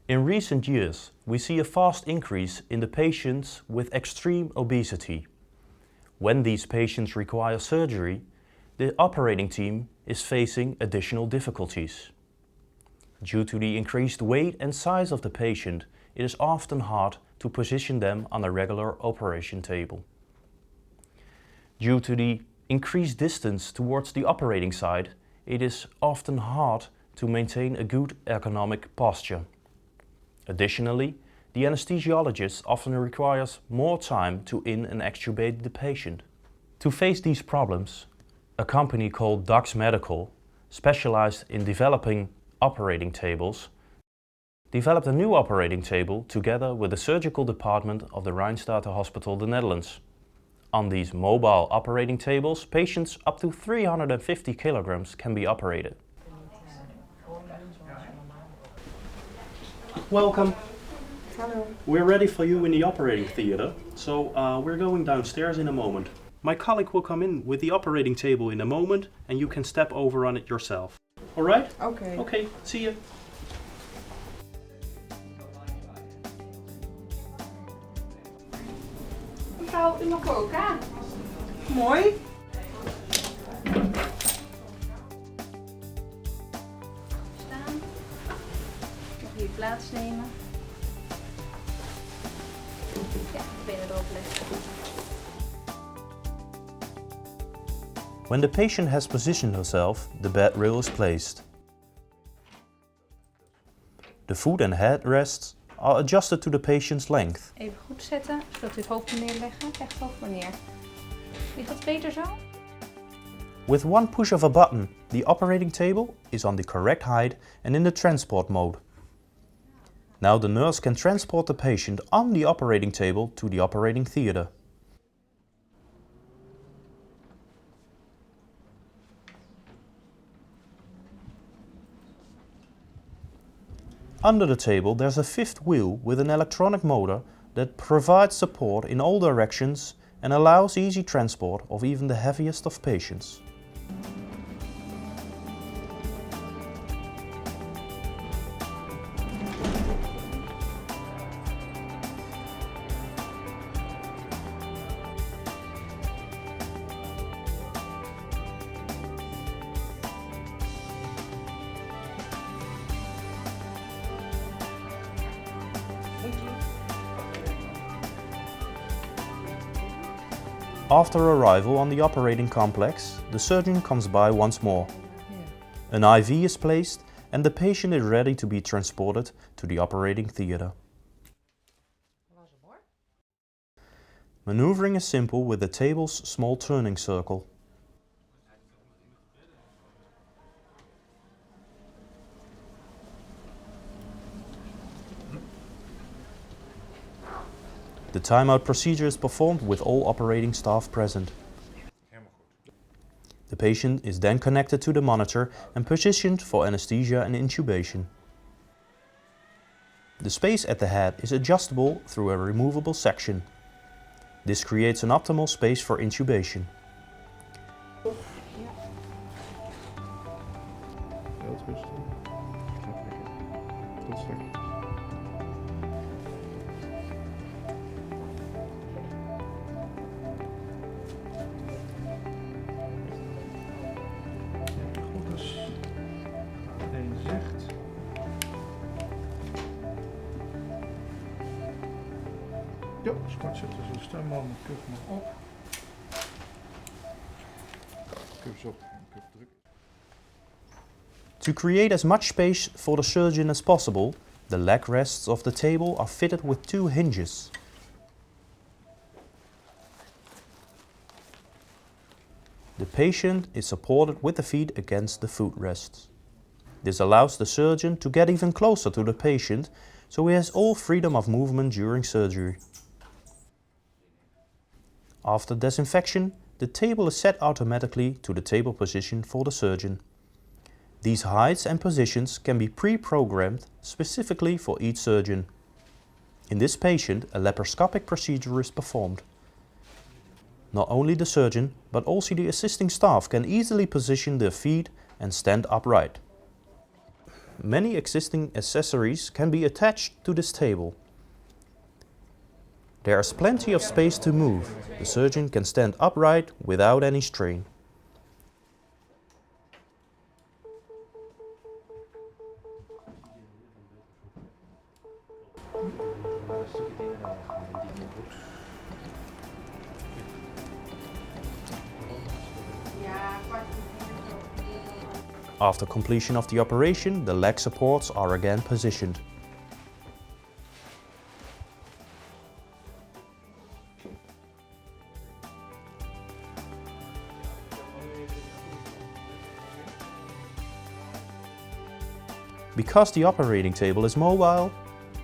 In recent years, we see a fast increase in the patients with extreme obesity. When these patients require surgery, the operating team is facing additional difficulties. Due to the increased weight and size of the patient, it is often hard to position them on a regular operation table. Due to the increased distance towards the operating site, it is often hard to maintain a good ergonomic posture. Additionally, the anesthesiologist often requires more time to in and extubate the patient. To face these problems, a company called DAX Medical, specialized in developing operating tables, developed a new operating table together with the surgical department of the Rijnstate Hospital, the Netherlands. On these mobile operating tables, patients up to 350 kilograms can be operated. Welcome. Hello. We're ready for you in the operating theater, so we're going downstairs in a moment. My colleague will come in with the operating table in a moment and you can step over on it yourself. All right? Okay. Okay, see you. Mevrouw, u mag koken. Mooi. Staan. Mag hier plaatsnemen. Ja, benen erop leggen. When the patient has positioned herself, the bed rail is placed. The foot and headrests are adjusted to the patient's length. Even goed zetten, zodat u het hoofd neerleggen. Recht hoofd maar neer. Ligt dat beter zo? With one push of a button, the operating table is on the correct height and in the transport mode. Now the nurse can transport the patient on the operating table to the operating theater. Under the table there's a fifth wheel with an electronic motor that provides support in all directions and allows easy transport of even the heaviest of patients. After arrival on the operating complex, the surgeon comes by once more. An IV is placed and the patient is ready to be transported to the operating theater. Maneuvering is simple with the table's small turning circle. The timeout procedure is performed with all operating staff present. The patient is then connected to the monitor and positioned for anesthesia and intubation. The space at the head is adjustable through a removable section. This creates an optimal space for intubation. Ja, zwart zetten ze de stembanden, kuf maar op. Kuf op en kuf drukken. To create as much space for the surgeon as possible, the leg rests of the table are fitted with two hinges. The patient is supported with the feet against the footrests. This allows the surgeon to get even closer to the patient, so he has all freedom of movement during surgery. After disinfection, the table is set automatically to the table position for the surgeon. These heights and positions can be pre-programmed specifically for each surgeon. In this patient, a laparoscopic procedure is performed. Not only the surgeon, but also the assisting staff can easily position their feet and stand upright. Many existing accessories can be attached to this table. There is plenty of space to move. The surgeon can stand upright without any strain. After completion of the operation, the leg supports are again positioned. Because the operating table is mobile,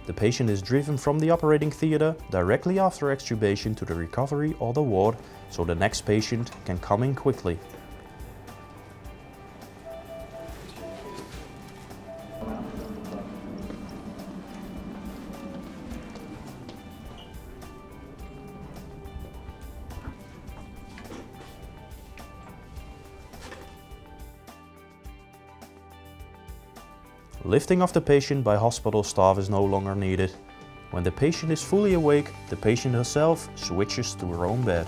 the patient is driven from the operating theatre directly after extubation to the recovery or the ward, so the next patient can come in quickly. Lifting of the patient by hospital staff is no longer needed. When the patient is fully awake, the patient herself switches to her own bed.